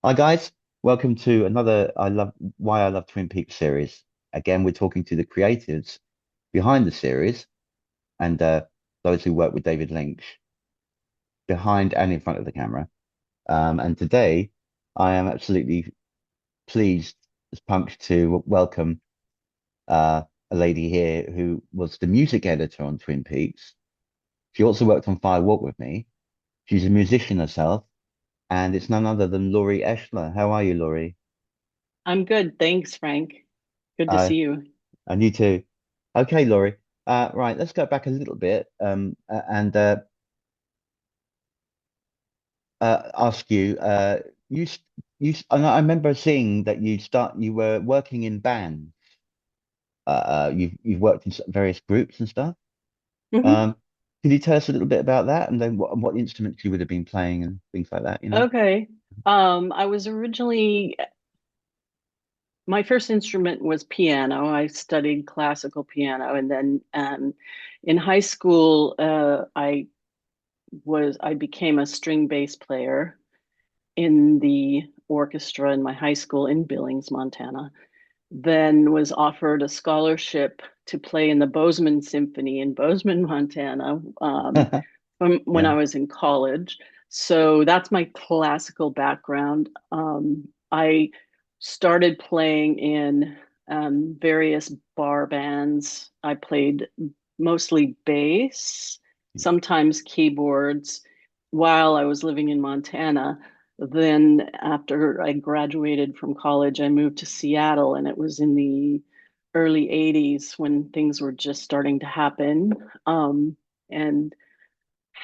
Hi guys, welcome to another Why I Love Twin Peaks series. Again, we're talking to the creatives behind the series and those who work with David Lynch behind and in front of the camera. And today, I am absolutely pleased as punch to welcome a lady here who was the music editor on Twin Peaks. She also worked on Fire Walk with me. She's a musician herself, and it's none other than Laurie Eschler. How are you, Laurie? I'm good. Thanks, Frank. Good to Uh, see you. And you too. Okay, Laurie. Right, let's go back a little bit and ask you. I remember seeing that you were working in bands. You've worked in various groups and stuff. hmm Um, could you tell us a little bit about that and then what instruments you would have been playing and things like that, you know? Okay. I was originally, my first instrument was piano. I studied classical piano, and then in high school, I became a string bass player in the orchestra in my high school in Billings, Montana. Then was offered a scholarship to play in the Bozeman Symphony in Bozeman, Montana, from when I Yeah. was in college. So that's my classical background. I started playing in various bar bands. I played mostly bass, sometimes keyboards, while I was living in Montana. Then, after I graduated from college, I moved to Seattle, and it was in the early 80s when things were just starting to happen. And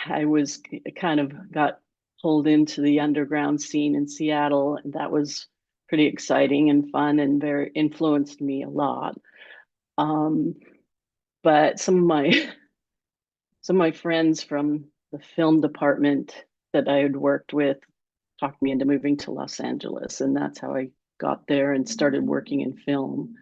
I was kind of got pulled into the underground scene in Seattle, and that was pretty exciting and fun and very influenced me a lot. Um, but some of my friends from the film department that I had worked with talked me into moving to Los Angeles, and that's how I got there and started working in film.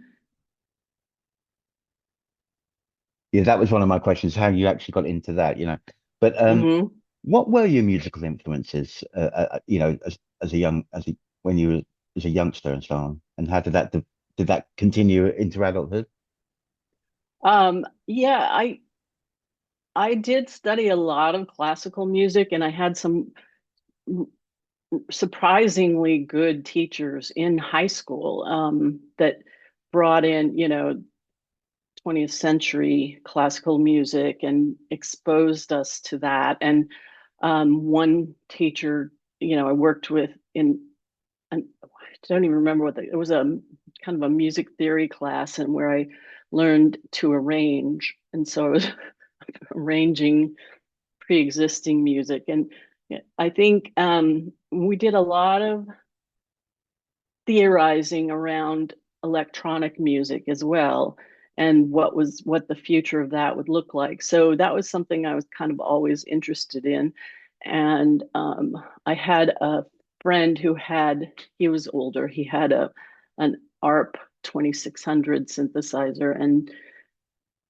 Yeah, that was one of my questions, how you actually got into that, you know. But hmm what were your musical influences, as a when you were as a youngster and so on? And how did that continue into adulthood? yeah, I did study a lot of classical music, and I had some surprisingly good teachers in high school that brought in, 20th century classical music and exposed us to that. And one teacher, I worked with I don't even remember it was a kind of a music theory class, and where I learned to arrange. And so I was arranging pre-existing music. And yeah, I think we did a lot of theorizing around electronic music as well, and what the future of that would look like. So that was something I was kind of always interested in. And I had a friend he was older, he had an ARP 2600 synthesizer, and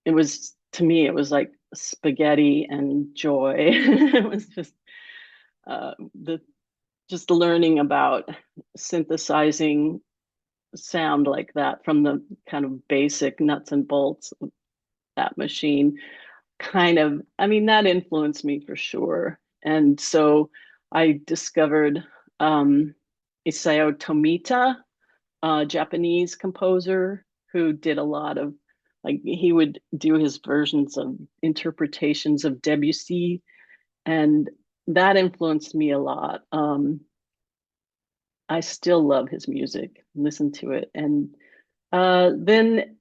it was, to me, it was like spaghetti and joy. It was just the just learning about synthesizing sound like that from the kind of basic nuts and bolts of that machine. Kind of, I mean, that influenced me for sure. And so I discovered Isao Tomita, a Japanese composer who did a lot of, like, he would do his versions of interpretations of Debussy, and that influenced me a lot. I still love his music, listen to it. And then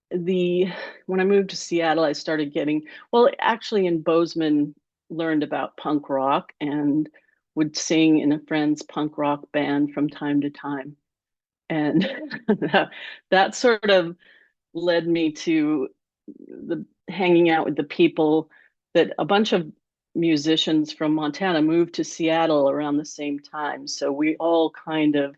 the when I moved to Seattle, I started getting, well, actually in Bozeman, learned about punk rock and would sing in a friend's punk rock band from time to time. And that sort of led me to the hanging out with the people that a bunch of musicians from Montana moved to Seattle around the same time. So we all kind of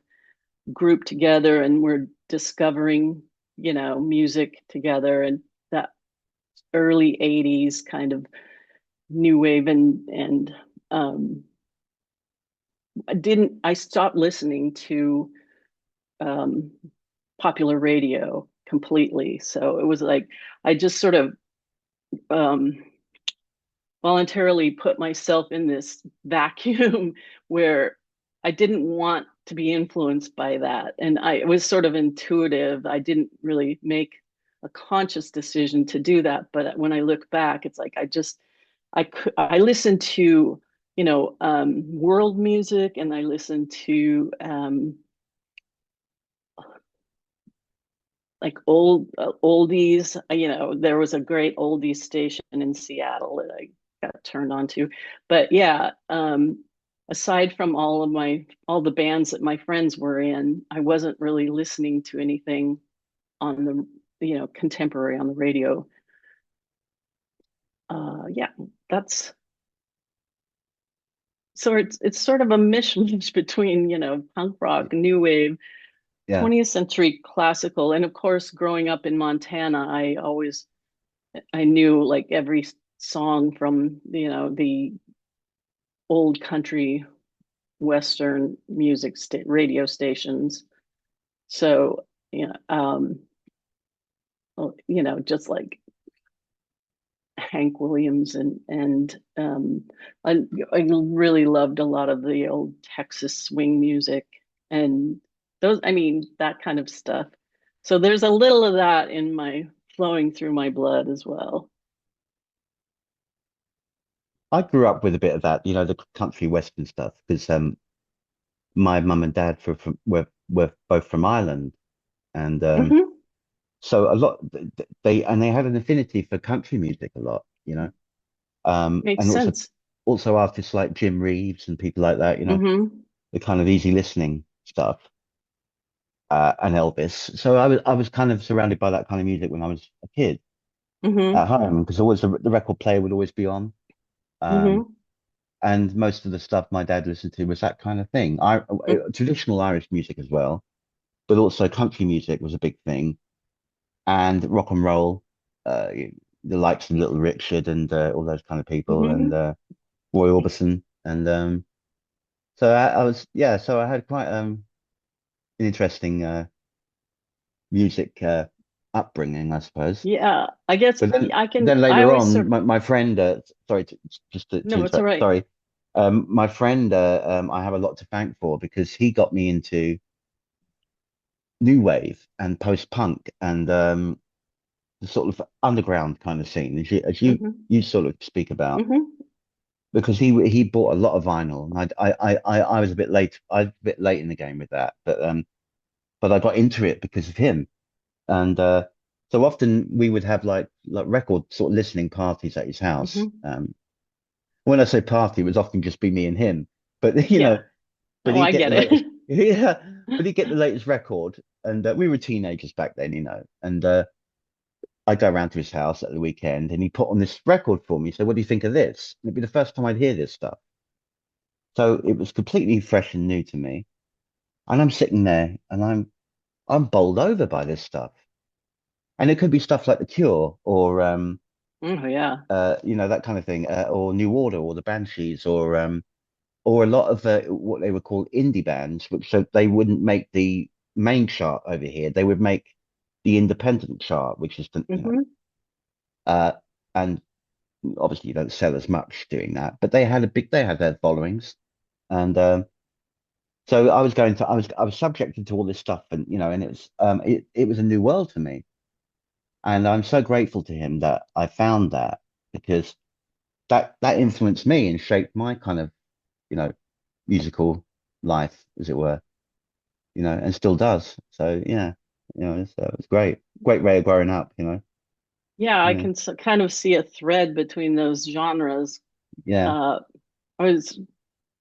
group together and we're discovering, music together. And that early 80s kind of new wave and I stopped listening to um, popular radio completely. So it was like I just sort of um, voluntarily put myself in this vacuum where I didn't want to be influenced by that. And it was sort of intuitive. I didn't really make a conscious decision to do that. But when I look back, it's like I listened to, world music, and I listened to like oldies. There was a great oldies station in Seattle that I got turned on to. But yeah, aside from all the bands that my friends were in, I wasn't really listening to anything on the contemporary on the radio. Yeah, that's so it's sort of a mishmash between punk rock, new wave, Yeah. 20th century classical, and of course, growing up in Montana, I knew like every song from the old country western music radio stations. So well, just like Hank Williams and I really loved a lot of the old Texas swing music and those. I mean that kind of stuff. So there's a little of that in my flowing through my blood as well. I grew up with a bit of that, the country western stuff, because my mum and dad were both from Ireland, and Hmm. so a lot they had an affinity for country music a lot, Makes and sense. also artists like Jim Reeves and people like that, Hmm. the kind of easy listening stuff, and Elvis. So I was kind of surrounded by that kind of music when I was a kid at Hmm. home, because always the record player would always be on. Um, Hmm. and most of the stuff my dad listened to was that kind of thing. Traditional Irish music as well, but also country music was a big thing, and rock and roll, uh, the likes of Little Richard and all those kind of people, and Hmm. Roy Orbison, and so I was yeah, so I had quite an interesting music upbringing, I suppose. Yeah, I guess But then I can. then I later always on, sort. my friend, sorry, just to No, it's all interrupt, right. sorry, my friend, I have a lot to thank for, because he got me into new wave and post punk and the sort of underground kind of scene, Hmm. you sort of speak about, Hmm. because he bought a lot of vinyl, and I was a bit late. I was a bit late in the game with that, but I got into it because of him, and so often we would have like record sort of listening parties at his house. Hmm. When I say party, it was often just be me and him, but Yeah. but Oh, he'd I get get the it. latest, yeah, but he'd get the latest record, and we were teenagers back then, and I'd go around to his house at the weekend, and he put on this record for me. So, what do you think of this? And it'd be the first time I'd hear this stuff. So it was completely fresh and new to me. And I'm sitting there, and I'm bowled over by this stuff. And it could be stuff like The Cure, or Oh, yeah. that kind of thing, or New Order, or the Banshees, or a lot of what they were called indie bands, which so they wouldn't make the main chart over here. They would make the independent chart, which is Hmm. uh, and obviously you don't sell as much doing that, but they had their followings, and so I was subjected to all this stuff, and and it was a new world for me, and I'm so grateful to him that I found that, because that influenced me and shaped my kind of you know musical life, as it were, and still does. So yeah, it's great way of growing up, Yeah, I yeah, can kind of see a thread between those genres. yeah, Uh, I was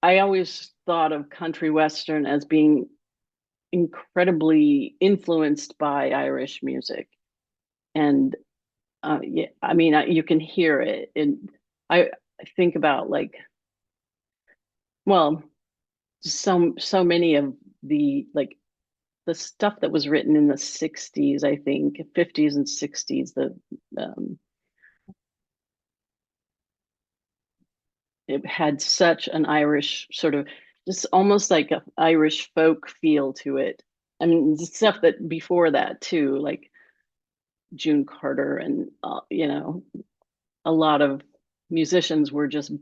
I always thought of country western as being incredibly influenced by Irish music, and yeah, I mean you can hear it. And I think about like, well, so many of the stuff that was written in the 60s, I think 50s and 60s, um, it had such an Irish sort of, just almost like a Irish folk feel to it. I mean, the stuff that before that too, like June Carter and a lot of musicians were just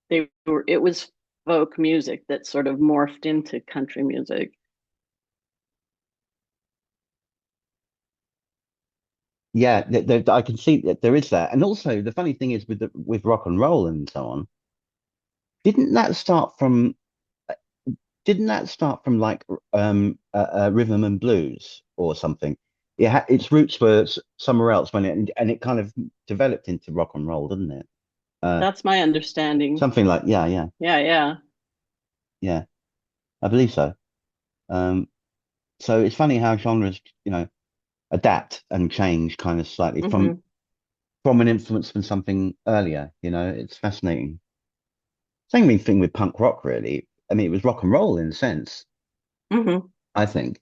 they were it was folk music that sort of morphed into country music. Yeah, I can see that there is that. And also the funny thing is with rock and roll and so on, didn't that start from didn't that start from like rhythm and blues or something? Its roots were somewhere else when it kind of developed into rock and roll, didn't it? Uh, That's my understanding. Something like Yeah, yeah. yeah, I believe so. Um, so it's funny how genres, adapt and change kind of slightly Hmm. from an influence from something earlier. It's fascinating. Same thing with punk rock, really. I mean, it was rock and roll in a sense, Hmm. I think,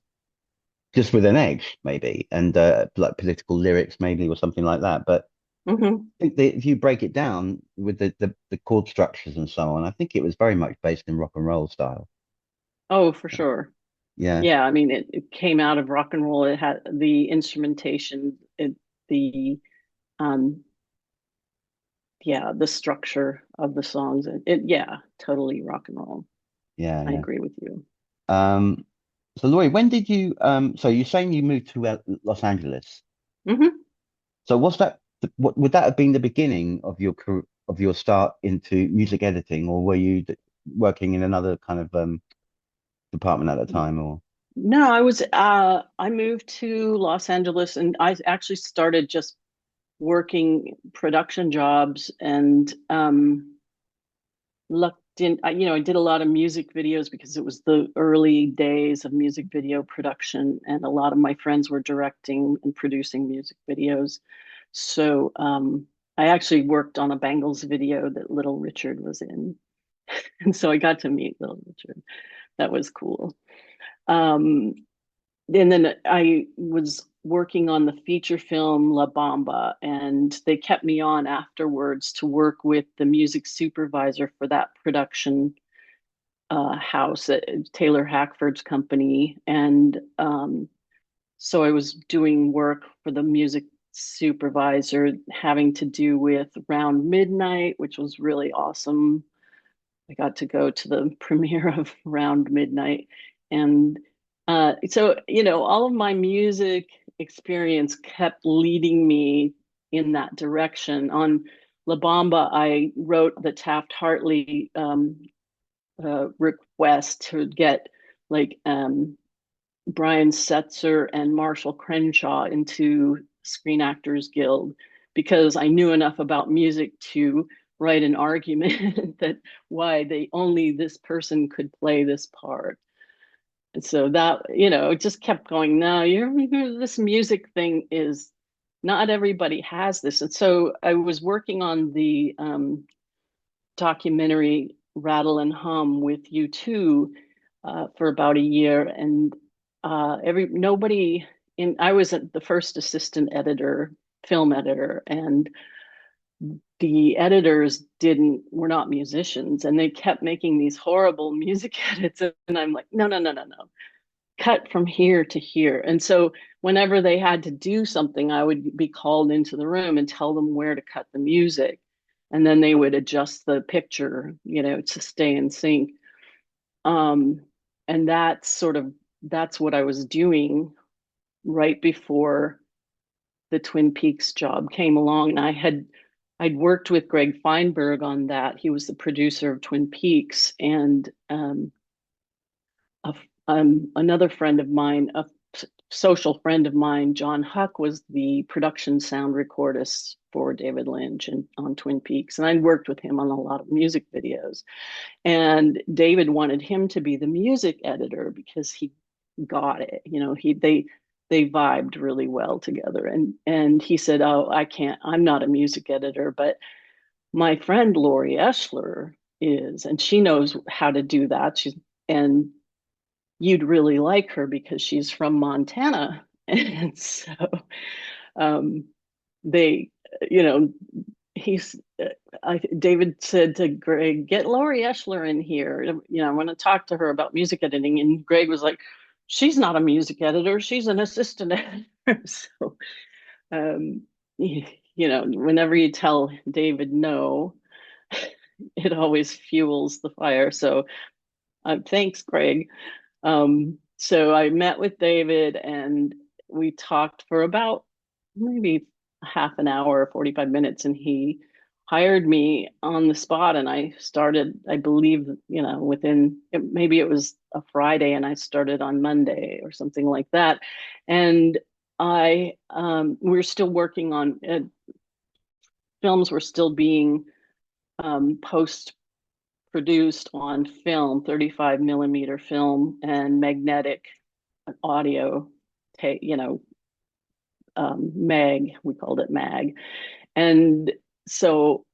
just with an edge, maybe, and like political lyrics, maybe, or something like that. But Hmm. I think that if you break it down with the chord structures and so on, I think it was very much based in rock and roll style. Oh, for sure. Yeah, Yeah, I mean, it came out of rock and roll. It had the instrumentation, the um, yeah, the structure of the songs. Yeah, totally rock and roll. yeah, I yeah. agree with you. Um, so Laurie, when did you so you're saying you moved to Los Angeles? Hmm. So was that what would that have been the beginning of of your start into music editing, or were you working in another kind of department at the time, or No, I moved to Los Angeles and I actually started just working production jobs and lucked in. I did a lot of music videos because it was the early days of music video production, and a lot of my friends were directing and producing music videos. So I actually worked on a Bangles video that Little Richard was in, and so I got to meet Little Richard. That was cool. Um, and then I was working on the feature film La Bamba, and they kept me on afterwards to work with the music supervisor for that production house at Taylor Hackford's company. And so I was doing work for the music supervisor having to do with Round Midnight, which was really awesome. I got to go to the premiere of Round Midnight. And so, all of my music experience kept leading me in that direction. On La Bamba, I wrote the Taft Hartley request to get like Brian Setzer and Marshall Crenshaw into Screen Actors Guild because I knew enough about music to write an argument that why they only this person could play this part. And so that, it just kept going, no, this music thing is not everybody has this. And so I was working on the documentary Rattle and Hum with U2 for about a year, and every nobody in I was the first assistant editor, film editor, and the editors didn't were not musicians, and they kept making these horrible music edits, and I'm like, no, no, no, no, no, cut from here to here. And so whenever they had to do something, I would be called into the room and tell them where to cut the music. And then they would adjust the picture, to stay in sync. Um, and that's what I was doing right before the Twin Peaks job came along. And I'd worked with Greg Feinberg on that. He was the producer of Twin Peaks, and a, another friend of mine, a social friend of mine, John Huck, was the production sound recordist for David Lynch and on Twin Peaks. And I'd worked with him on a lot of music videos. And David wanted him to be the music editor because he got it. They vibed really well together. And he said, "Oh, I can't. I'm not a music editor, but my friend Lori Eschler is, and she knows how to do that. And you'd really like her because she's from Montana." And so um, they, you know, he's David said to Greg, get Laurie Eschler in here. I want to talk to her about music editing. And Greg was like, she's not a music editor, she's an assistant editor. So, um, whenever you tell David no, it always fuels the fire. So, thanks, Greg. So I met with David and we talked for about maybe half an hour, 45 minutes, and he hired me on the spot. And I started, I believe, maybe it was a Friday and I started on Monday or something like that. And we're still working on films were still being post produced on film, 35 millimeter film and magnetic audio, mag, we called it mag. And so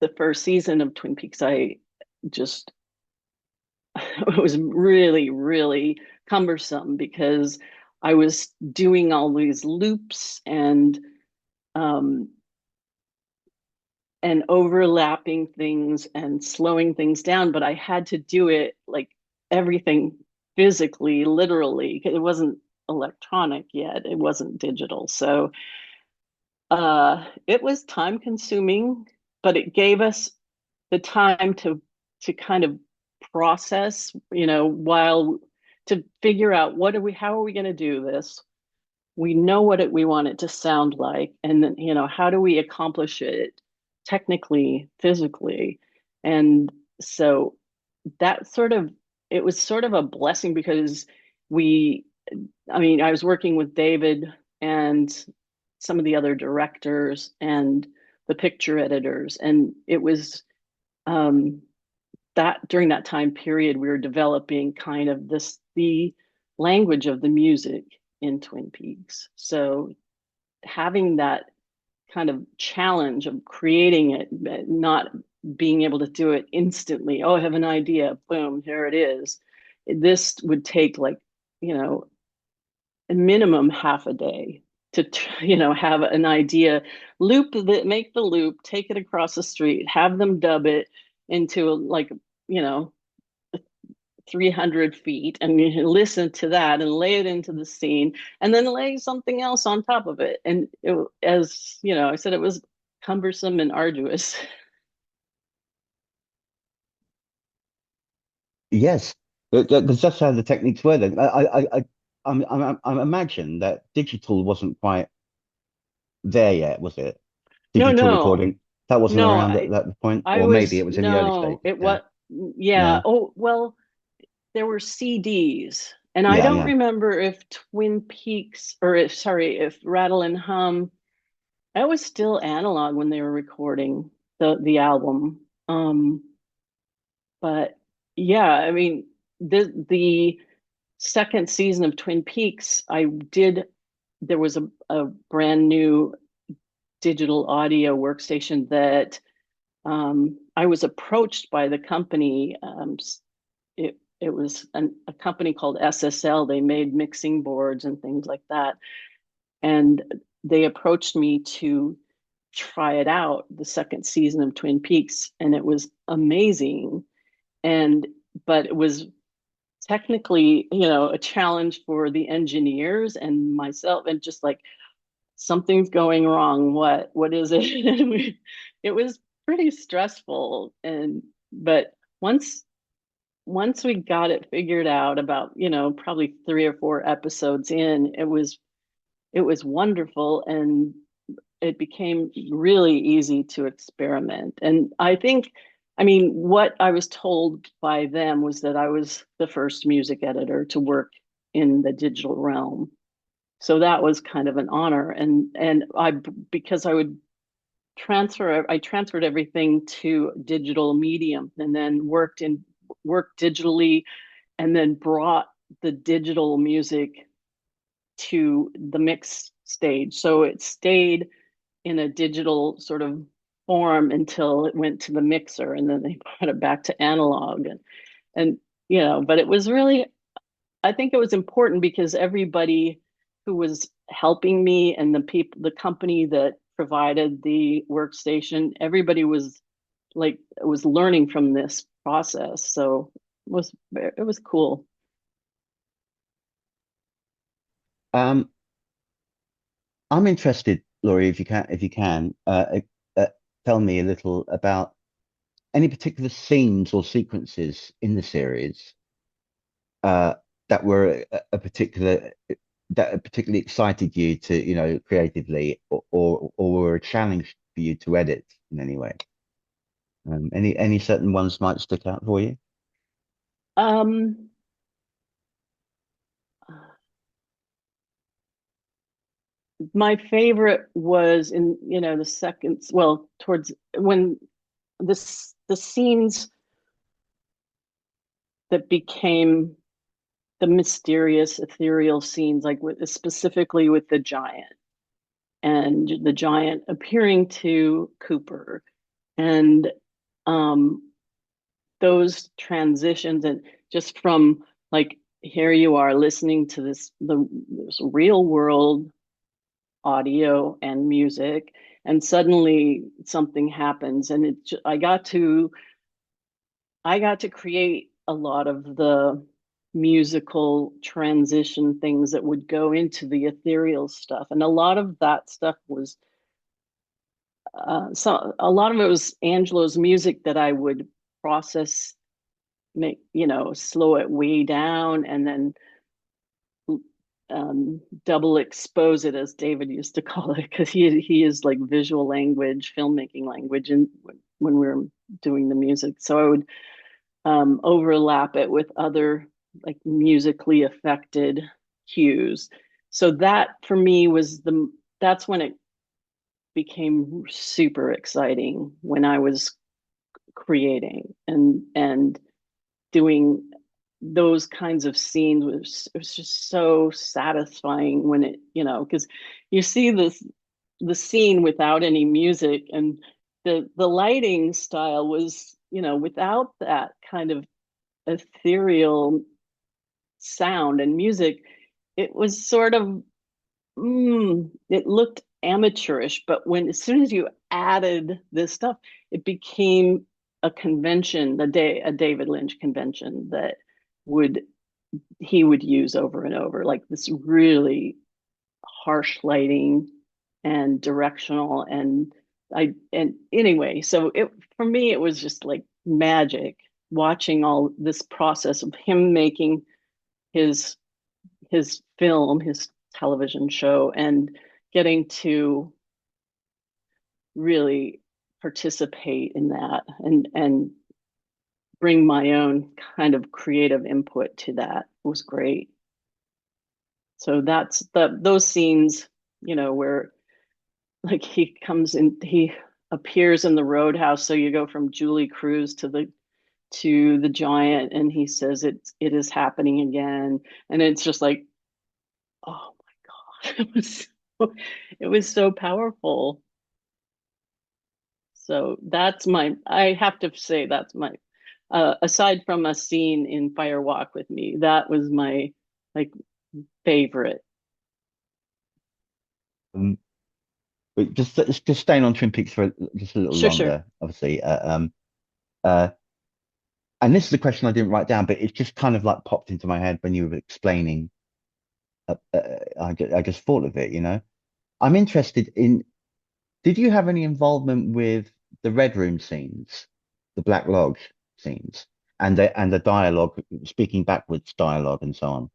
the first season of Twin Peaks, I just, it was really, really cumbersome because I was doing all these loops um, and overlapping things and slowing things down, but I had to do it like everything physically, literally. It wasn't electronic yet, it wasn't digital. So it was time consuming, but it gave us the time to kind of process, while to figure out how are we going to do this? We know we want it to sound like, and then how do we accomplish it technically, physically. And so that sort of it was sort of a blessing because we I was working with David and some of the other directors and the picture editors, and it was um that during that time period we were developing kind of the language of the music in Twin Peaks. So having that kind of challenge of creating it, not being able to do it instantly. Oh, I have an idea, boom, here it is. This would take like, a minimum half a day to, have an idea, make the loop, take it across the street, have them dub it into like, you know, 300 feet, and you listen to that and lay it into the scene and then lay something else on top of it. And as I said, it was cumbersome and arduous. Yes, because that's how the techniques were then. I imagine that digital wasn't quite there yet, was it? No, Digital no, recording, that wasn't no. around at I that point, I or maybe was it was in the early no, stages. it Yeah, was yeah. yeah, Oh, well, there were CDs. And I yeah, don't yeah. remember if Twin Peaks or if Rattle and Hum, I was still analog when they were recording the album. But yeah, the second season of Twin Peaks, there was a brand new digital audio workstation that I was approached by the company. It was a company called SSL. They made mixing boards and things like that. And they approached me to try it out, the second season of Twin Peaks, and it was amazing. And but it was technically, a challenge for the engineers and myself, and just like something's going wrong. What is it? It was pretty stressful. And but once we got it figured out, about probably 3 or 4 episodes in, it was wonderful, and it became really easy to experiment. And what I was told by them was that I was the first music editor to work in the digital realm. So that was kind of an honor. And because I transferred everything to digital medium, and then worked digitally, and then brought the digital music to the mix stage. So it stayed in a digital sort of form until it went to the mixer, and then they brought it back to analog. And but it was really, I think it was important because everybody who was helping me and the company that provided the workstation. Everybody was learning from this process, so it was cool. Um, I'm interested, Laurie, if you can, tell me a little about any particular scenes or sequences in the series uh, that were a particular that particularly excited you to, creatively, or were a challenge for you to edit in any way. Any certain ones might stick out for you? Um, my favorite was in, the second, well, towards when the scenes that became the mysterious, ethereal scenes, like specifically with the giant and the giant appearing to Cooper, and um, those transitions, and just from like here you are listening to this real world audio and music, and suddenly something happens, and I got to create a lot of the musical transition things that would go into the ethereal stuff, and a lot of that stuff was so a lot of it was Angelo's music that I would process, make slow it way down, and then double expose it, as David used to call it, because he is like visual language, filmmaking language, and when we were doing the music, so I would overlap it with other like musically affected cues. So that for me that's when it became super exciting, when I was creating and doing those kinds of scenes. It was just so satisfying when because you see the scene without any music, and the lighting style was, without that kind of ethereal sound and music, it was sort of it looked amateurish, but as soon as you added this stuff, it became a convention, a David Lynch convention that would he would use over and over, like this really harsh lighting and directional, and anyway, so it for me it was just like magic, watching all this process of him making his his television show, and getting to really participate in that, and bring my own kind of creative input to that. It was great. So that's those scenes, where like he appears in the roadhouse. So you go from Julie Cruz to the giant, and he says it is happening again, and it's just like, oh my God, it was so powerful. So I have to say that's my, aside from a scene in Fire Walk with Me, that was my like favorite. Um, but just staying on Twin Peaks for just a little Sure, sure. longer, obviously. Uh, and this is a question I didn't write down, but it just kind of like popped into my head when you were explaining. I just thought of it. I'm interested in. Did you have any involvement with the Red Room scenes, the Black Lodge scenes, and the dialogue, speaking backwards dialogue, and so on?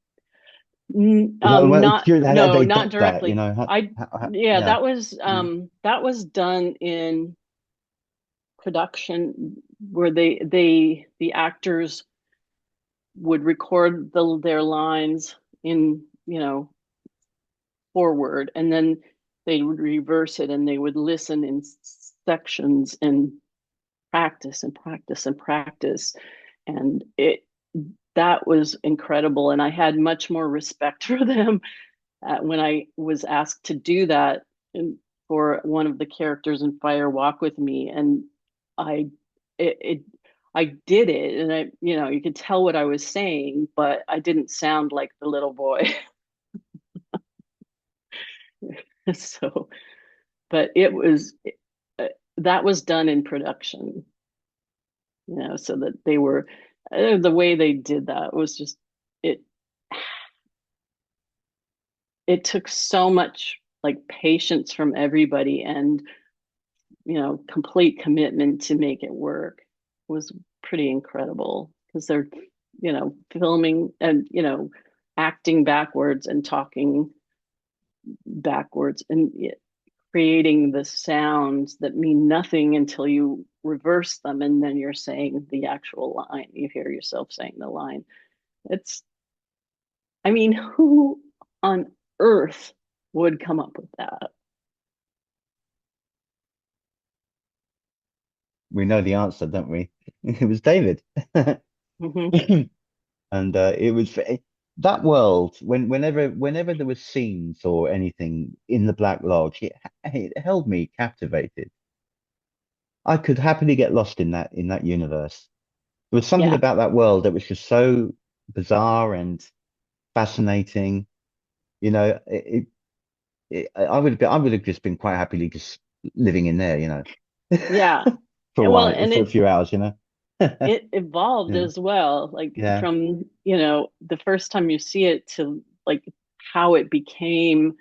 Well, Not, curious how no, they not dubbed that. directly. Yeah, Yeah. that was done in production, where the actors would record their lines in, forward, and then they would reverse it, and they would listen in sections and practice and practice and practice, and it that was incredible, and I had much more respect for them when I was asked to do that, for one of the characters in Fire Walk with Me, and I it, it I did it, and you could tell what I was saying, but I didn't sound like the little boy. So but it was that was done in production, so that they were the way they did that was just it it took so much like patience from everybody and complete commitment to make it work. It was pretty incredible because they're filming and acting backwards and talking backwards and creating the sounds that mean nothing until you reverse them and then you're saying the actual line. You hear yourself saying the line. It's, I mean, who on earth would come up with that? We know the answer, don't we? It was David. Mm-hmm. And it was that world whenever there was scenes or anything in the Black Lodge, it held me captivated. I could happily get lost in that universe. There was something Yeah, about that world that was just so bizarre and fascinating. You know, I would have just been quite happily just living in there, yeah. for a Well, while, and for a few hours, it evolved Yeah, as well, like yeah. from the first time you see it to like how it became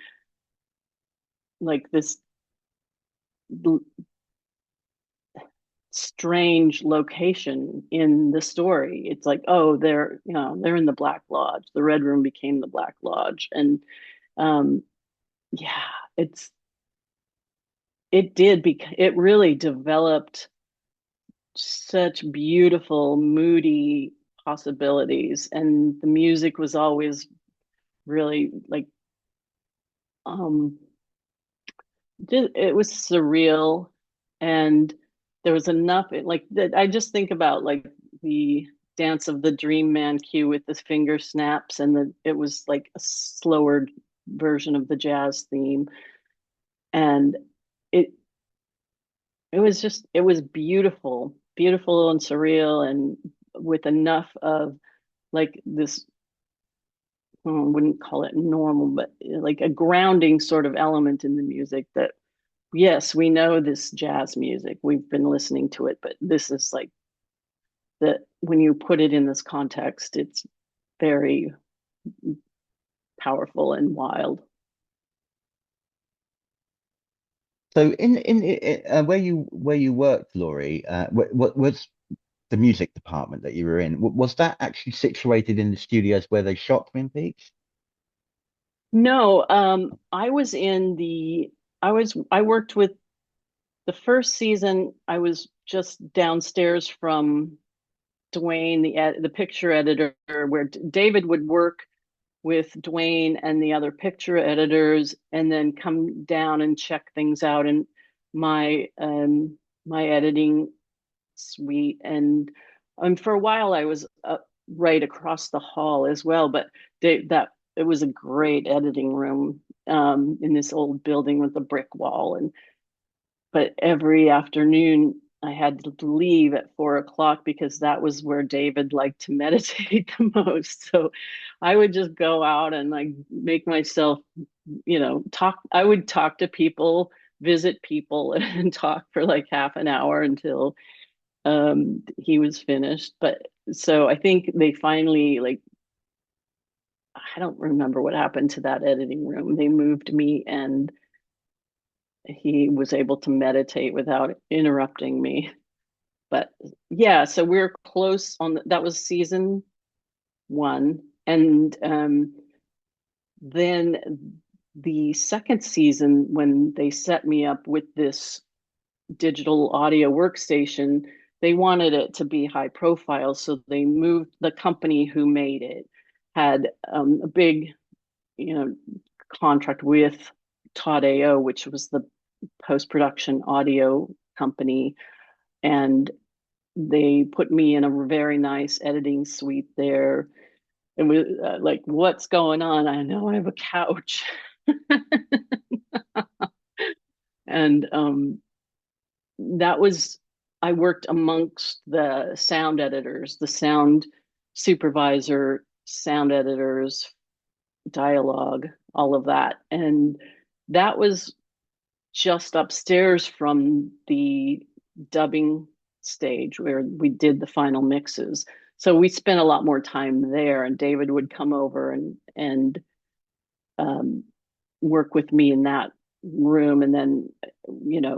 like this strange location in the story. It's like, oh, they're in the Black Lodge. The Red Room became the Black Lodge, and um, yeah, it's it really developed such beautiful, moody possibilities, and the music was always really like um it was surreal, and there was enough like that. I just think about like the dance of the dream man cue with the finger snaps, and it was like a slower version of the jazz theme, and it it was beautiful, beautiful and surreal, and with enough of like this, I wouldn't call it normal, but like a grounding sort of element in the music that yes, we know this jazz music. We've been listening to it, but this is like that when you put it in this context, it's very powerful and wild. So where you worked, Laurie, what was the music department that you were in? Was that actually situated in the studios where they shot Twin Peaks? No, I worked with the first season. I was just downstairs from Dwayne, the picture editor, where David would work with Dwayne and the other picture editors, and then come down and check things out in my my editing suite. And for a while, I was right across the hall as well. But that it was a great editing room in this old building with a brick wall, and but every afternoon I had to leave at 4 o'clock because that was where David liked to meditate the most. So I would just go out and like make myself, talk. I would talk to people, visit people, and talk for like half an hour until he was finished. But so I think they finally like, I don't remember what happened to that editing room. They moved me and he was able to meditate without interrupting me. But yeah, so we're close on that was season one. And then the second season, when they set me up with this digital audio workstation, they wanted it to be high profile. So they moved the company who made it, had a big, you know, contract with Todd AO, which was the post production audio company. And they put me in a very nice editing suite there. And we like, what's going on? I know I have a couch. And that was, I worked amongst the sound editors, the sound supervisor, sound editors, dialogue, all of that. And that was just upstairs from the dubbing stage where we did the final mixes. So we spent a lot more time there, and David would come over and um, work with me in that room, and then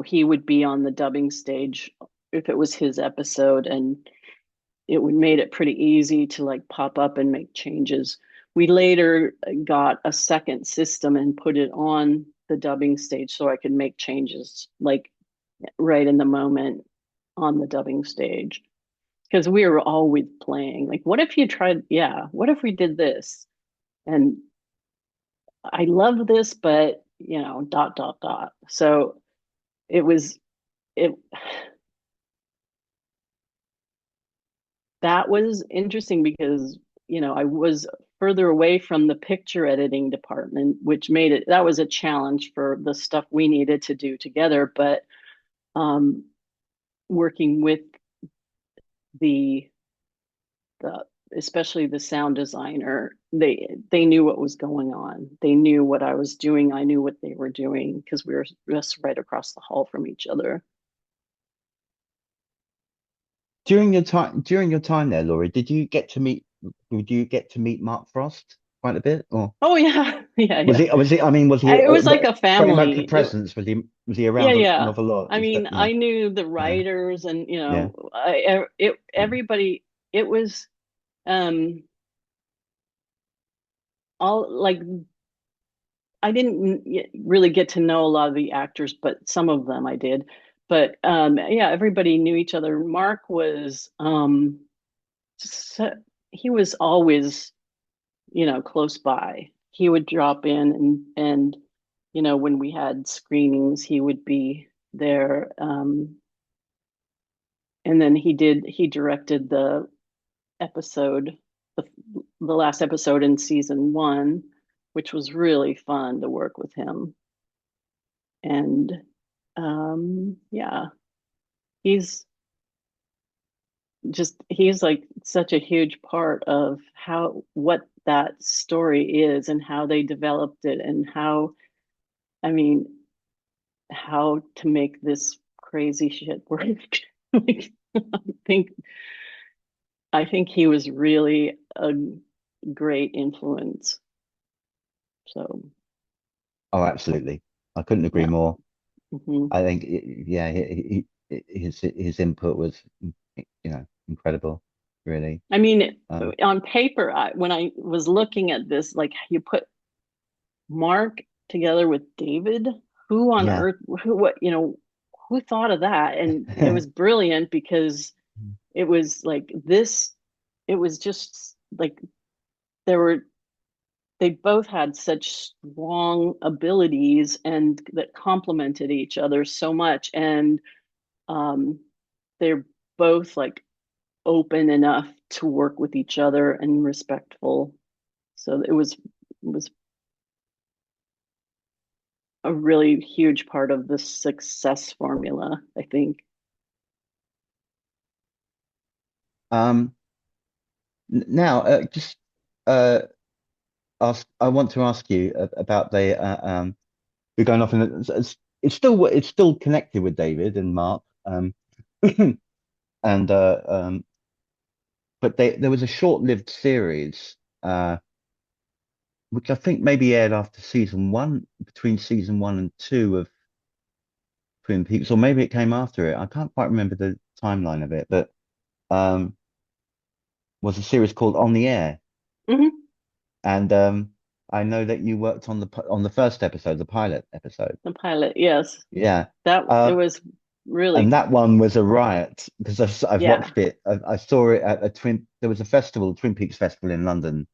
he would be on the dubbing stage if it was his episode, and it would made it pretty easy to like pop up and make changes. We later got a second system and put it on the dubbing stage so I could make changes like right in the moment on the dubbing stage, because we were always playing like, what if you tried, yeah, what if we did this, and I love this, but dot dot dot. So it was it that was interesting because I was further away from the picture editing department, which made it, that was a challenge for the stuff we needed to do together. But um, working with the the especially the sound designer, they knew what was going on. They knew what I was doing. I knew what they were doing because we were just right across the hall from each other. During your time there, Laurie, did you get to meet Mark Frost quite a bit, or Oh yeah, yeah, yeah. I mean, was he It was like a very much a family. presence? Was he Yeah, around an yeah. awful lot? I Is that, mean, I knew the writers, and yeah, everybody. It was um all like, I didn't really get to know a lot of the actors, but some of them I did. But yeah, everybody knew each other. Mark was so, he was always close by. He would drop in, and when we had screenings, he would be there. And then he directed episode, the, the last episode in season one, which was really fun to work with him. And yeah, he's he's like such a huge part of how what that story is and how they developed it, and how, I mean, how to make this crazy shit work. Like, think I think he was really a great influence. So oh, absolutely. I couldn't agree yeah. more. Hmm. I think, yeah, his input was, incredible, really. I mean, Um, on paper, when I was looking at this, like, you put Mark together with David, who on yeah. earth, who thought of that? And it was brilliant because it was like this, it was just like there were they both had such strong abilities and that complemented each other so much. And um, they're both like open enough to work with each other and respectful. So it was a really huge part of the success formula, I think. Um, Now, just uh, I want to ask you about you're going off, and it's still connected with David and Mark, and but there was a short-lived series, which I think maybe aired after season one, between season one and two of Twin Peaks, or maybe it came after it. I can't quite remember the timeline of it, but um, was a series called On the Air, Hmm. and I know that you worked on the first episode, the pilot episode. The pilot, yes, Yeah. that it Uh, was and really, that one was a riot because I've yeah. watched it. I saw it at there was a festival, Twin Peaks Festival in London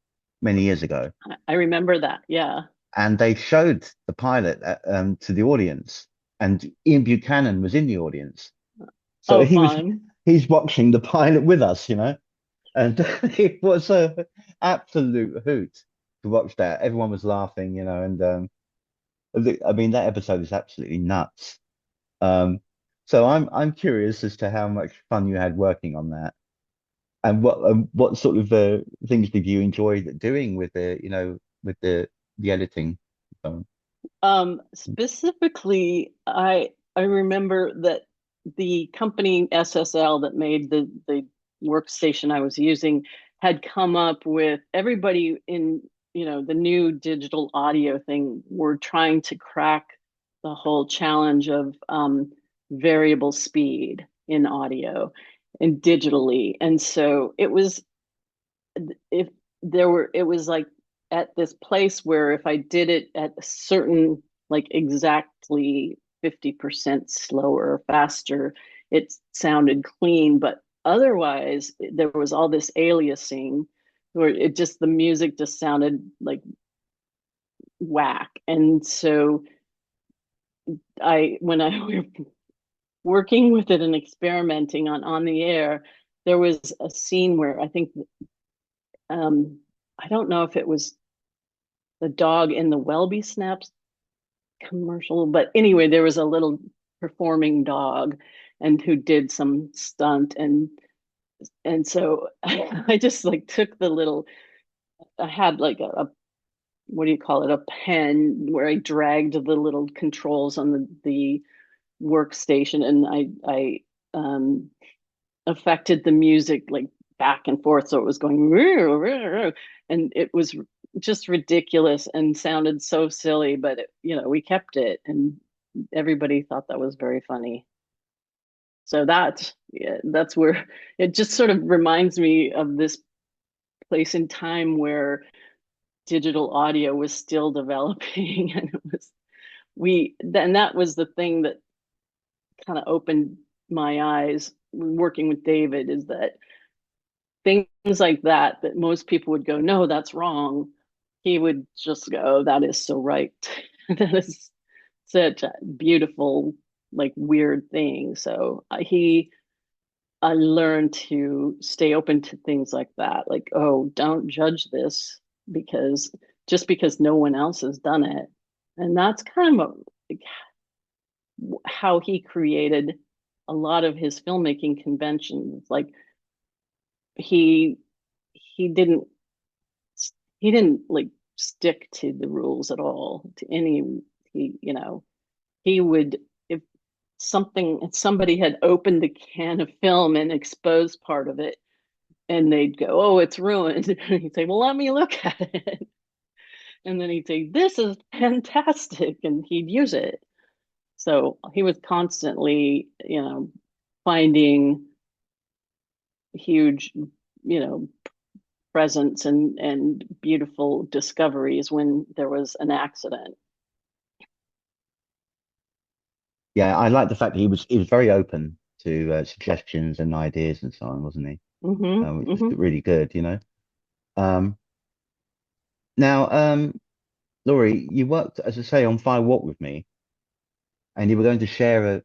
many years ago, I remember that. Yeah. and they showed the pilot to the audience, and Ian Buchanan was in the audience. So Oh, fun. he's watching the pilot with us, and it was a absolute hoot to watch that. Everyone was laughing, and I mean that episode is absolutely nuts. Um, so I'm curious as to how much fun you had working on that, and what sort of things did you enjoy doing with with the editing. Specifically, I remember that the company SSL that made the workstation I was using had come up with everybody in, the new digital audio thing were trying to crack the whole challenge of variable speed in audio and digitally. And so if it was like at this place where if I did it at a certain, like exactly 50% slower or faster, it sounded clean. But otherwise, there was all this aliasing where the music just sounded like whack. And so when I were working with it and experimenting on the air, there was a scene where I think, I don't know if it was the dog in the Welby Snaps commercial, but anyway, there was a little performing dog and who did some stunt, and so I just like took the little, I had like a what do you call it, a pen where I dragged the little controls on the workstation, and I affected the music like back and forth, so it was going and it was just ridiculous and sounded so silly, but we kept it, and everybody thought that was very funny. So that's where it just sort of reminds me of this place in time where digital audio was still developing and it was we then that was the thing that kind of opened my eyes working with David, is that things like that most people would go, no, that's wrong. He would just go, that is so right. That is such a beautiful, like weird thing. So I learned to stay open to things like that. Like, oh, don't judge this because just because no one else has done it. And that's kind of like how he created a lot of his filmmaking conventions. Like he he didn't he didn't like stick to the rules at all to any. He would, if if somebody had opened the can of film and exposed part of it and they'd go, oh, it's ruined. He'd say, well, let me look at it. And then he'd say, this is fantastic. And he'd use it. So he was constantly, finding huge, you know, presence and beautiful discoveries when there was an accident. Yeah, I like the fact that he was very open to suggestions and ideas and so on, wasn't he? Mm-hmm, Which is mm-hmm. really good. Um, now, Laurie, you worked, as I say, on Fire Walk with me, and you were going to share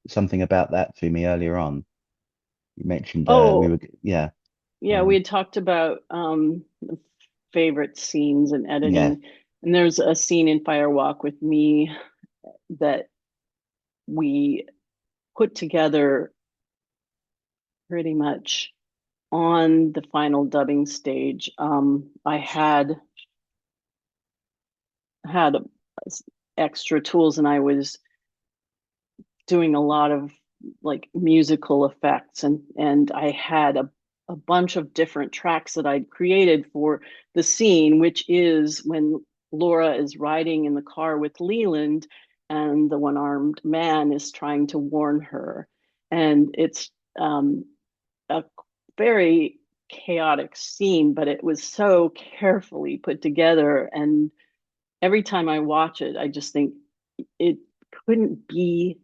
something about that to me earlier on. You mentioned we Oh, were, yeah, yeah, we um, had talked about favorite scenes and yeah, editing. And there's a scene in Firewalk with me that we put together pretty much on the final dubbing stage. I had extra tools, and I was doing a lot of like musical effects, and I had a bunch of different tracks that I'd created for the scene, which is when Laura is riding in the car with Leland and the one-armed man is trying to warn her. And it's a very chaotic scene, but it was so carefully put together. And every time I watch it, I just think it couldn't be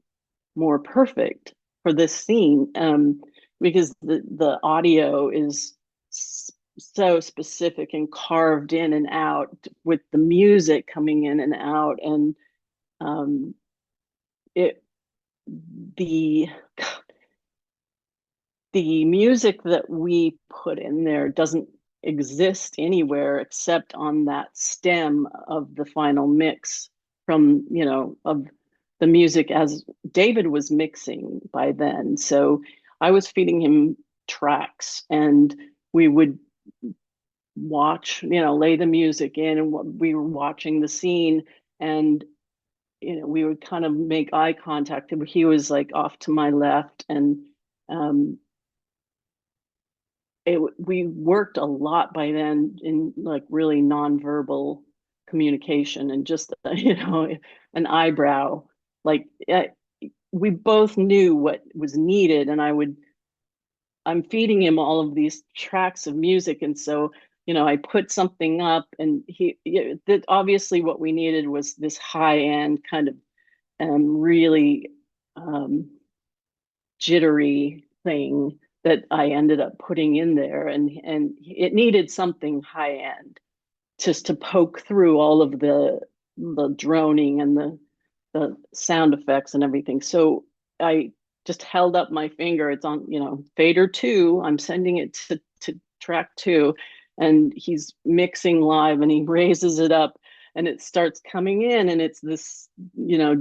more perfect for this scene, because the audio is so specific and carved in and out with the music coming in and out, and um, it the the music that we put in there doesn't exist anywhere except on that stem of the final mix from, of the music as David was mixing by then. So I was feeding him tracks, and we would watch, lay the music in, and we were watching the scene, and we would kind of make eye contact. He was like off to my left, and um, we worked a lot by then in like really nonverbal communication and just an eyebrow. Like we both knew what was needed, and I'm feeding him all of these tracks of music, and so I put something up, and that obviously what we needed was this high end kind of really um, jittery thing that I ended up putting in there, and it needed something high end just to poke through all of the droning and the sound effects and everything. So I just held up my finger. It's on, fader two. I'm sending it to track two, and he's mixing live, and he raises it up, and it starts coming in, and it's this,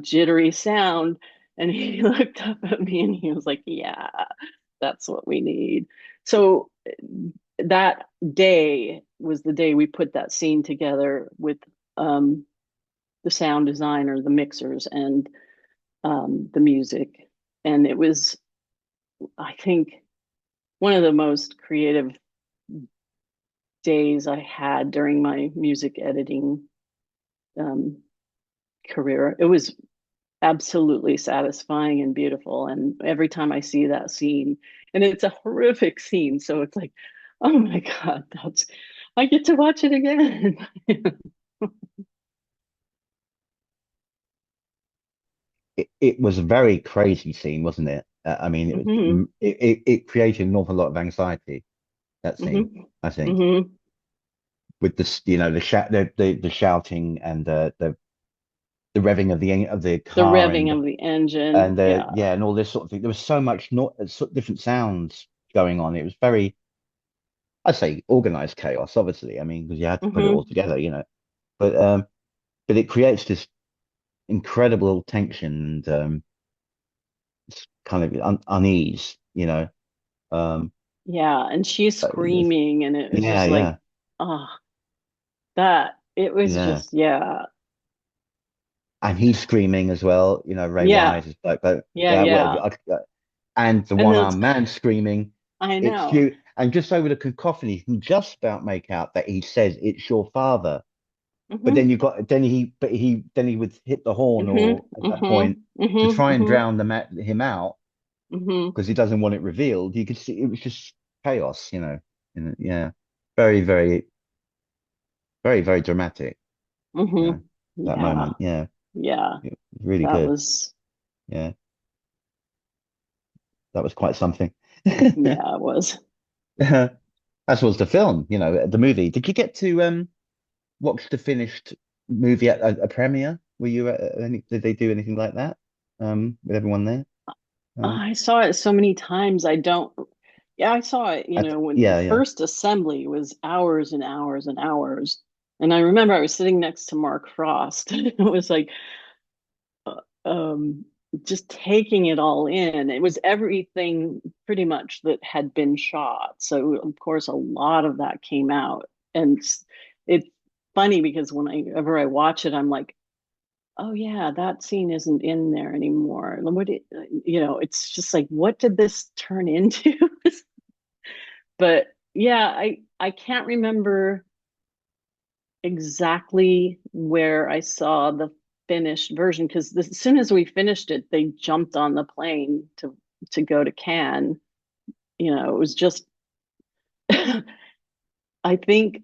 jittery sound. And he looked up at me and he was like, "Yeah, that's what we need." So that day was the day we put that scene together with um, the sound designer, the mixers, and the music. And it was, I think, one of the most creative days I had during my music editing um, career. It was absolutely satisfying and beautiful. And every time I see that scene, and it's a horrific scene, so it's like, oh my God, I get to watch it again. It was a very crazy scene, wasn't it? I mean, Hmm. it created an awful lot of anxiety, that scene, Hmm. I think, Hmm. with the shouting and the revving of the The car revving of the engine. and Yeah. yeah, and all this sort of thing. There was so much not different sounds going on. It was very, I'd say, organized chaos, obviously. I mean, because you had to put it all Hmm. together, But but it creates this incredible tension and kind of unease. Um, Yeah. And she's this- screaming, and it was yeah, just like, yeah, oh, that it was yeah. just, yeah. And he's screaming as well. Ray Yeah. Wise is like, Yeah. yeah, Yeah. and the And one-armed those, man screaming, I "It's know. you!" And just over the cacophony, you can just about make out that he says, "It's your father." But then Hmm. you got then he would hit the horn Hmm. or at that Hmm. point to Hmm. try and Hmm. drown him out Hmm. because he doesn't want it revealed. You could see it was just chaos. And yeah, very, very, very, very dramatic. Hmm. That Yeah. moment. Yeah, Yeah. it was really That good. was, Yeah, that was quite something. yeah, it was. As was the film, the movie. Did you get to watch the finished movie at a premiere? Were you did they do anything like that with everyone there? Um, I saw it so many times. I don't, yeah, I saw it, when the yeah, yeah. first assembly was hours and hours and hours. And I remember I was sitting next to Mark Frost. It was like, uh, um, just taking it all in. It was everything pretty much that had been shot. So, of course, a lot of that came out. And it's funny because whenever I watch it, I'm like, oh yeah, that scene isn't in there anymore. It's just like, what did this turn into? But yeah, I can't remember exactly where I saw the finished version, because as soon as we finished it, they jumped on the plane to go to Cannes. It was just I think,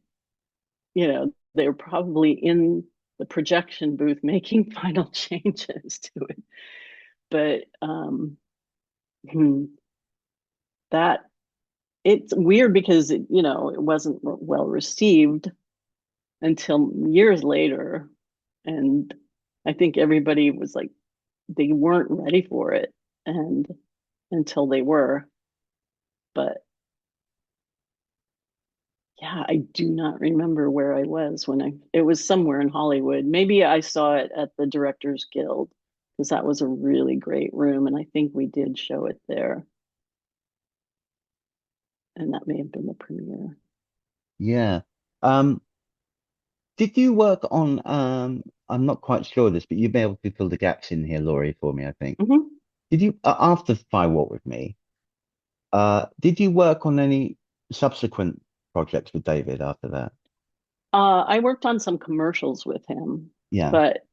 they were probably in the projection booth making final changes to it. But hmm, that it's weird because it wasn't well received until years later, and I think everybody was like, they weren't ready for it, and until they were. But yeah, I do not remember where I was when it was somewhere in Hollywood. Maybe I saw it at the Directors Guild, because that was a really great room, and I think we did show it there, and that may have been the premiere. Yeah. Um, did you work on I'm not quite sure of this, but you'll be able to fill the gaps in here, Laurie, for me, I think. Mhm. Did you after Fire Walk with Me? Did you work on any subsequent projects with David after that? I worked on some commercials with him, Yeah. but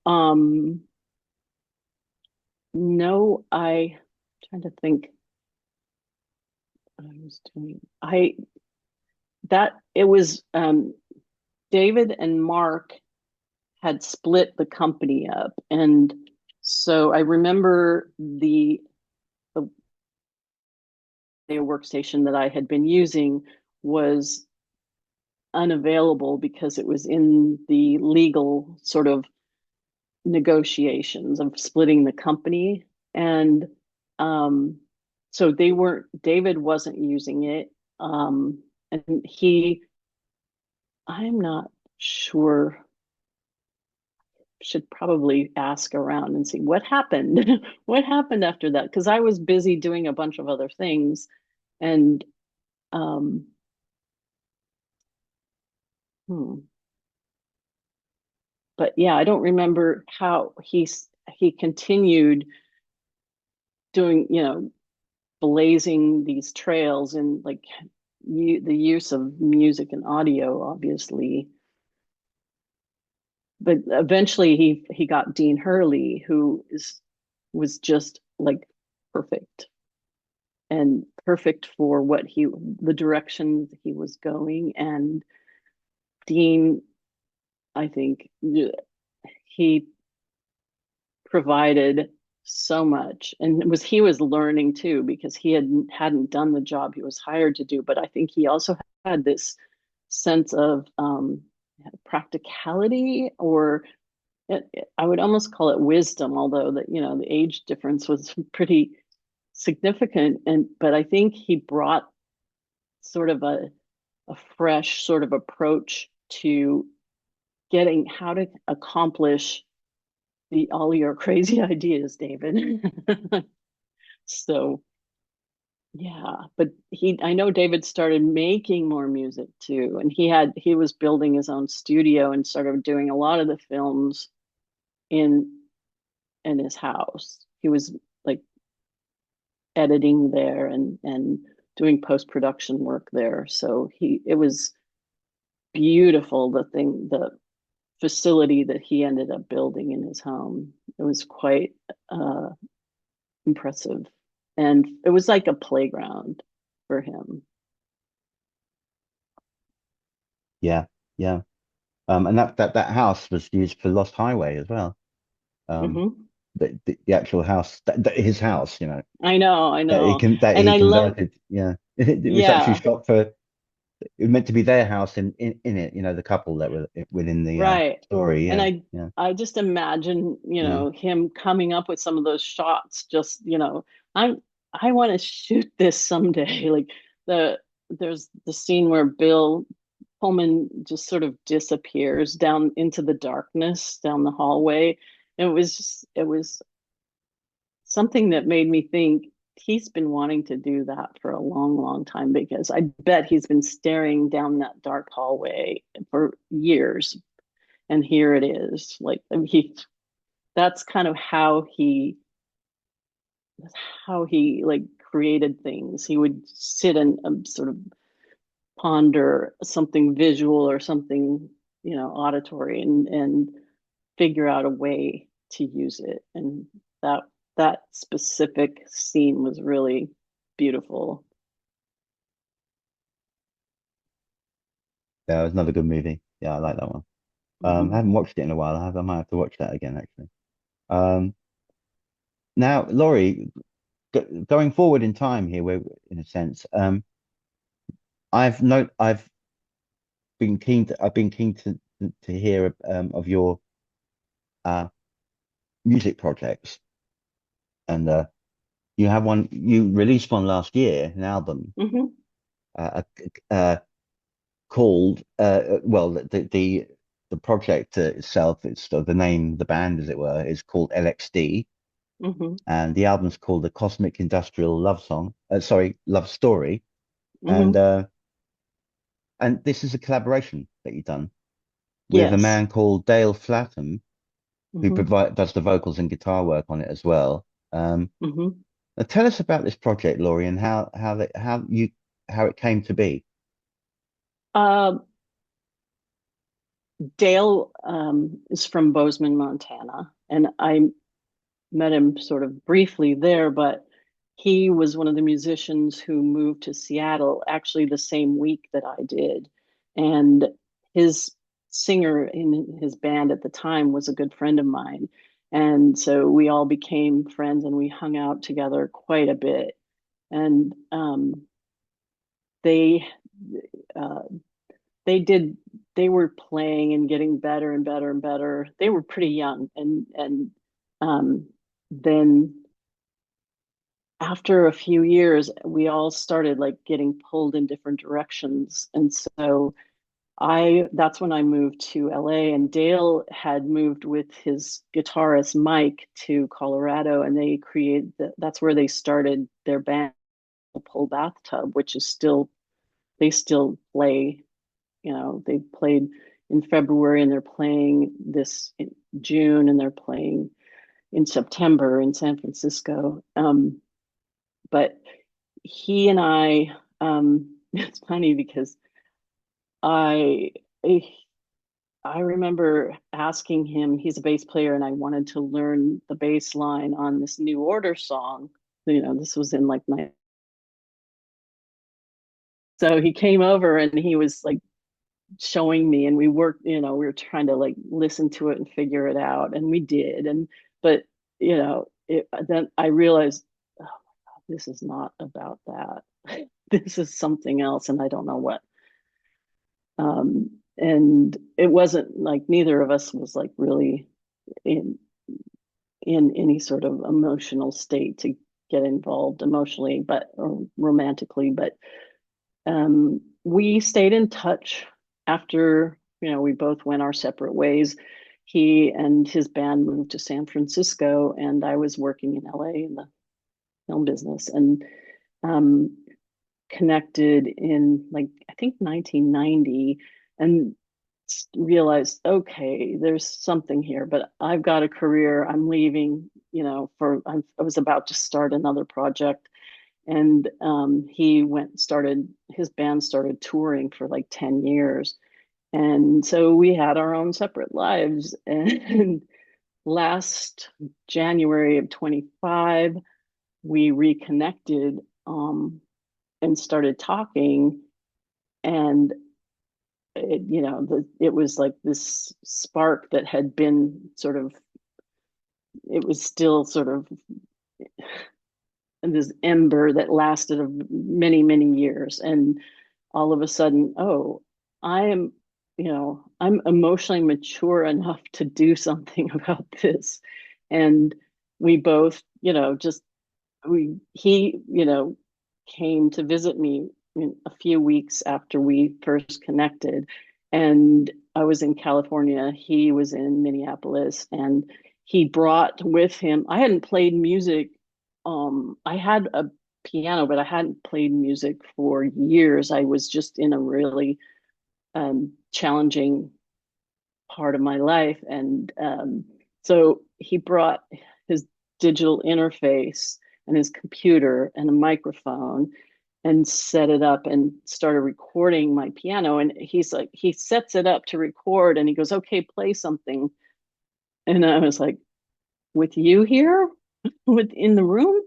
no, I trying to think what I was doing. I that it was David and Mark had split the company up, and so I remember the workstation that I had been using was unavailable because it was in the legal sort of negotiations of splitting the company. And um, so they weren't, David wasn't using it. And I'm not sure, should probably ask around and see what happened. What happened after that? Because I was busy doing a bunch of other things. And um, hmm. But yeah, I don't remember how he continued doing, blazing these trails and like the use of music and audio, obviously. But eventually, he got Dean Hurley, who is was just like perfect and perfect for what he the direction he was going. And Dean, I think he provided so much, and he was learning too because he hadn't done the job he was hired to do. But I think he also had this sense of practicality, or I would almost call it wisdom, although that the age difference was pretty significant. And but I think he brought sort of a fresh sort of approach to getting how to accomplish all your crazy ideas, David. So yeah, but I know David started making more music too, and he was building his own studio and started doing a lot of the films in his house. He was like editing there and doing post-production work there. So it was beautiful, the facility that he ended up building in his home. It was quite uh impressive. And it was like a playground for him. Yeah. Yeah. And that house was used for Lost Highway as well. Um, Hmm. the actual house, his house, I know, I that know. that And he I love, converted. Yeah, it was actually yeah, shot for. It was meant to be their house in it. The couple that were within the right. story. And Yeah, yeah, I just imagine, yeah, him coming up with some of those shots, just, I'm I want to shoot this someday. Like the there's the scene where Bill Pullman just sort of disappears down into the darkness down the hallway. It was something that made me think he's been wanting to do that for a long, long time, because I bet he's been staring down that dark hallway for years. And here it is. Like, I mean, that's kind of how he like created things. He would sit and sort of ponder something visual or something, auditory, and figure out a way to use it. And that that specific scene was really beautiful. yeah. It was another good movie. Yeah, I like that one. I Mhm. haven't watched it in a while. I might have to watch that again actually. Um, Now, Laurie, going forward in time here, we're in a sense. I've I've been keen to hear of your uh music projects, and you released one last year, an album Mhm. uh, uh called well the project itself, it's the name, the band as it were, is called LXD, Mhm. and the album's called the Cosmic Industrial Love Song, sorry, Love Story, and Mhm. uh and this is a collaboration that you've done with a Yes. man called Dale Flatham, who Hmm. provide does the vocals and guitar work on it as well. Um, Hmm. Tell us about this project, Laurie, and how it came to be. Uh, Dale is from Bozeman, Montana, and I met him sort of briefly there, but he was one of the musicians who moved to Seattle actually the same week that I did. And his singer in his band at the time was a good friend of mine. And so we all became friends and we hung out together quite a bit. And they uh, they did they were playing and getting better and better and better. They were pretty young, and then after a few years, we all started like getting pulled in different directions. And so that's when I moved to LA, and Dale had moved with his guitarist Mike to Colorado, and that's where they started their band Pull Bathtub, which is still they still play. They played in February and they're playing this in June and they're playing in September in San Francisco. But he and it's funny because I I remember asking him, he's a bass player, and I wanted to learn the bass line on this New Order song. This was in like so he came over and he was like showing me, and we worked, we were trying to like listen to it and figure it out, and we did. But then I realized, oh, this is not about that. This is something else, and I don't know what. And it wasn't like neither of us was like really in in any sort of emotional state to get involved emotionally, but or romantically. But we stayed in touch after we both went our separate ways. He and his band moved to San Francisco, and I was working in LA in the film business, and um, connected in like I think 1990, and realized, okay, there's something here, but I've got a career. I'm leaving, I was about to start another project, and his band started touring for like 10 years, and so we had our own separate lives. And last January of 25, we reconnected, and started talking, and it was like this spark that had been sort of, it was still sort of this ember that lasted many, many years. And all of a sudden, oh, I am, I'm emotionally mature enough to do something about this. And we both, just he, came to visit me in a few weeks after we first connected. And I was in California, he was in Minneapolis, and he brought with him, I hadn't played music. I had a piano, but I hadn't played music for years. I was just in a really challenging part of my life. And so he brought his digital interface and his computer and a microphone and set it up and started recording my piano. And he's like, he sets it up to record and he goes, okay, play something. And I was like, with you here, in the room?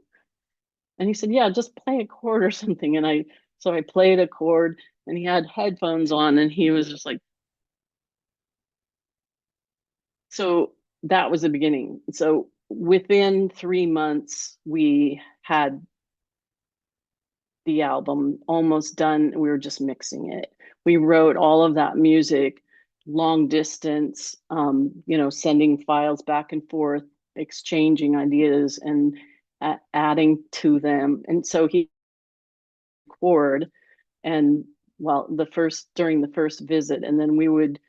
And he said, yeah, just play a chord or something. So I played a chord, and he had headphones on, and he was just like, so that was the beginning. So within 3 months, we had the album almost done. We were just mixing it. We wrote all of that music long distance, sending files back and forth, exchanging ideas and adding to them. And so he record, and during the first visit, and then we would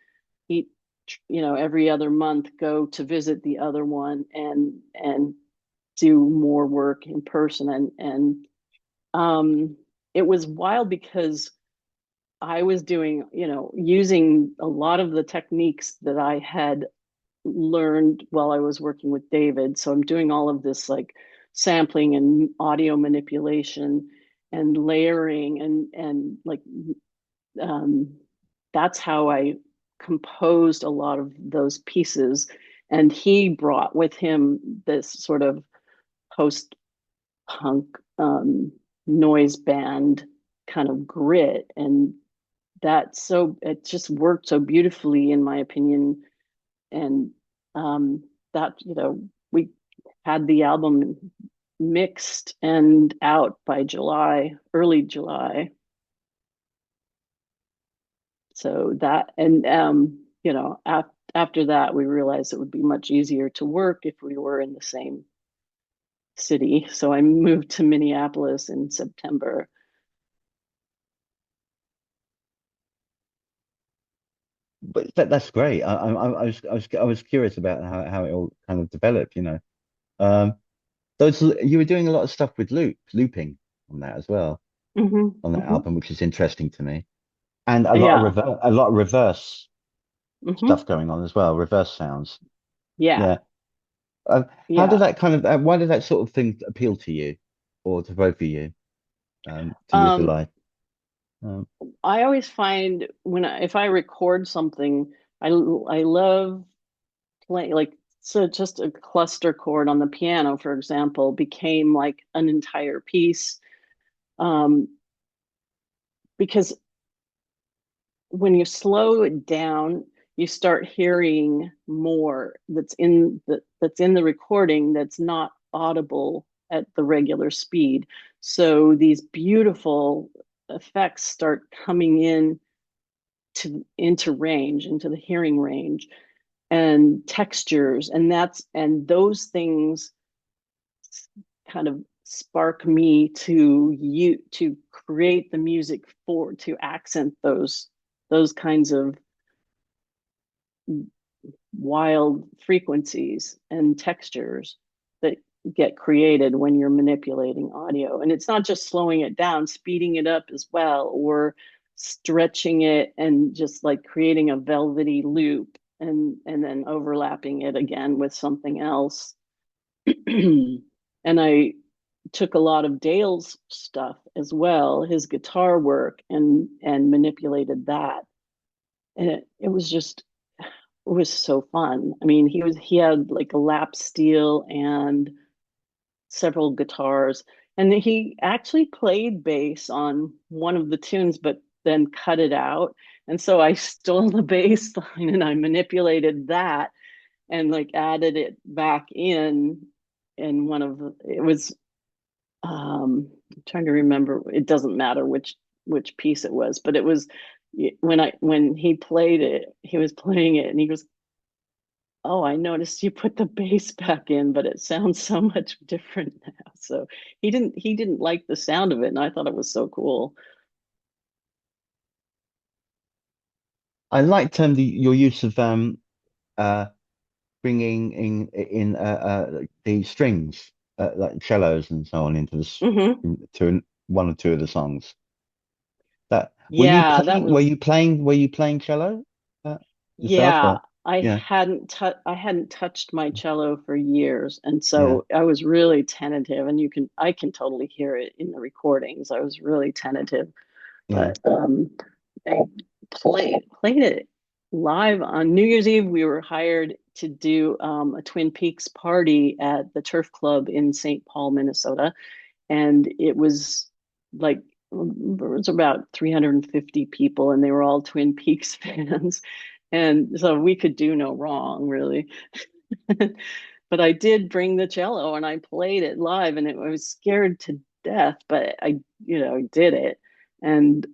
eat, every other month go to visit the other one and do more work in person. And it was wild because I was doing, using a lot of the techniques that I had learned while I was working with David. So I'm doing all of this like sampling and audio manipulation and layering and like um, that's how I composed a lot of those pieces. And he brought with him this sort of post punk noise band kind of grit. And it just worked so beautifully, in my opinion. And that, we had the album mixed and out by July, early July. So that, and after that, we realized it would be much easier to work if we were in the same city. So I moved to Minneapolis in September. But that's great. I was curious about how it all kind of developed, you know. Um, those you were doing a lot of stuff with looping on that as well, Hmm. on that Hmm. album, which is interesting to me. And Yeah. a lot of reverse stuff Hmm. going on as well, reverse sounds. Yeah. Yeah. Uh, how did Yeah. that kind of why did that sort of thing appeal to you or to both of you to use the Um, live? Um, I always find if I record something, I love playing like, so just a cluster chord on the piano, for example, became like an entire piece. Um, because when you slow it down, you start hearing more that's in the recording that's not audible at the regular speed. So these beautiful effects start coming in into range, into the hearing range, and textures, and those things kind of spark me to create the music for to accent those kinds of wild frequencies and textures that get created when you're manipulating audio. And it's not just slowing it down, speeding it up as well, or stretching it and just like creating a velvety loop and then overlapping it again with something else. And I took a lot of Dale's stuff as well, his guitar work, and manipulated that. And it was just, it was so fun. I mean, he had like a lap steel and several guitars, and he actually played bass on one of the tunes, but then cut it out. And so I stole the bass line and I manipulated that and like added it back in one of the, it was I'm trying to remember. It doesn't matter which piece it was, but it was when he played it, he was playing it, and he goes, "Oh, I noticed you put the bass back in, but it sounds so much different now." So he didn't like the sound of it, and I thought it was so cool. I liked your use of uh bringing the strings like cellos and so on into Hmm. one or two of the songs. That Yeah, that was were you playing cello yourself yeah. or yeah I hadn't touched my cello for years, and yeah so I was really tentative. And I can totally hear it in the recordings. I was really tentative, yeah. but I played it live on New Year's Eve. We were hired to do a Twin Peaks party at the Turf Club in St. Paul, Minnesota, and it was like there was about 350 people, and they were all Twin Peaks fans, and so we could do no wrong, really. But I did bring the cello and I played it live, and I was scared to death, but I did it. And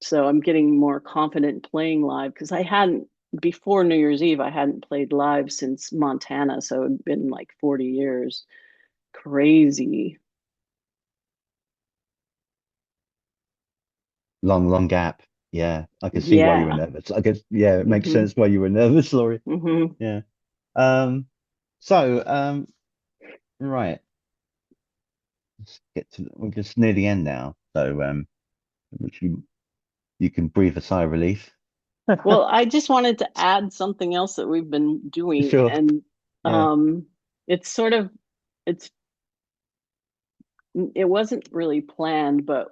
so I'm getting more confident playing live because I hadn't, before New Year's Eve, I hadn't played live since Montana. So it'd been like 40 years. Crazy. Long gap. Yeah, I can see why you were Yeah. nervous. I guess yeah, it makes Hmm. sense why you were nervous, Laurie. Hmm. Yeah. Um. So right. Let's get to we're just near the end now. So which you can breathe a sigh of relief. Well, I just wanted to add something else that we've been doing, Sure. and Yeah. um, it's sort of it's it wasn't really planned, but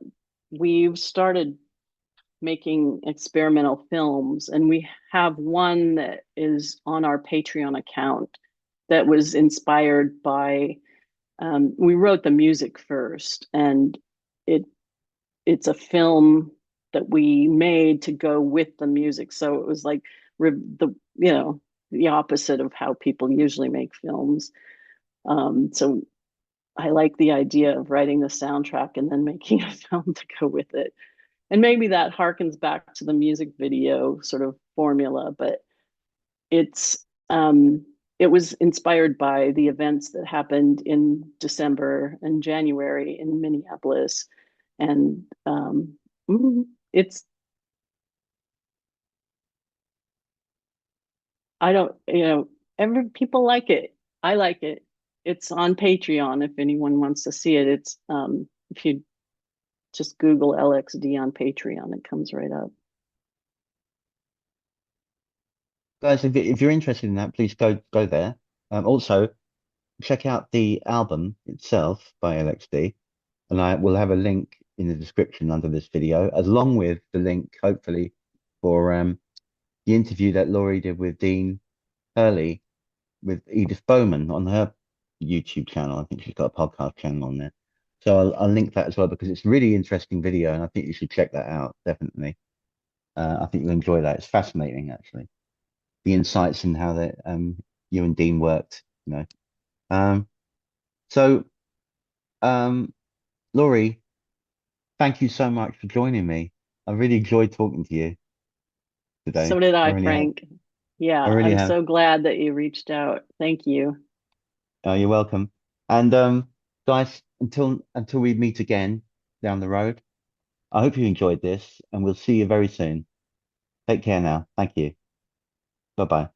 we've started making experimental films, and we have one that is on our Patreon account that was inspired by. We wrote the music first, and it it's a film that we made to go with the music. So it was like the the opposite of how people usually make films. So I like the idea of writing the soundtrack and then making a film to go with it. And maybe that harkens back to the music video sort of formula, but it's it was inspired by the events that happened in December and January in Minneapolis, and it's I don't every people like it. I like it. It's on Patreon if anyone wants to see it. It's if you just Google LXD on Patreon, it comes right up. Guys, if you're interested in that, please go there. Also, check out the album itself by LXD, and I will have a link in the description under this video, along with the link, hopefully, for the interview that Laurie did with Dean Hurley with Edith Bowman on her YouTube channel. I think she's got a podcast channel on there. So I'll link that as well because it's a really interesting video, and I think you should check that out, definitely. I think you'll enjoy that. It's fascinating, actually, the insights and how that you and Dean worked, you know. Um, so um, Laurie, thank you so much for joining me. I really enjoyed talking to you So today. did I I, really have. Frank. Yeah, I really I'm have. so glad that you reached out. Thank you. You're welcome. And guys, until we meet again down the road, I hope you enjoyed this, and we'll see you very soon. Take care now. Thank you. Bye bye.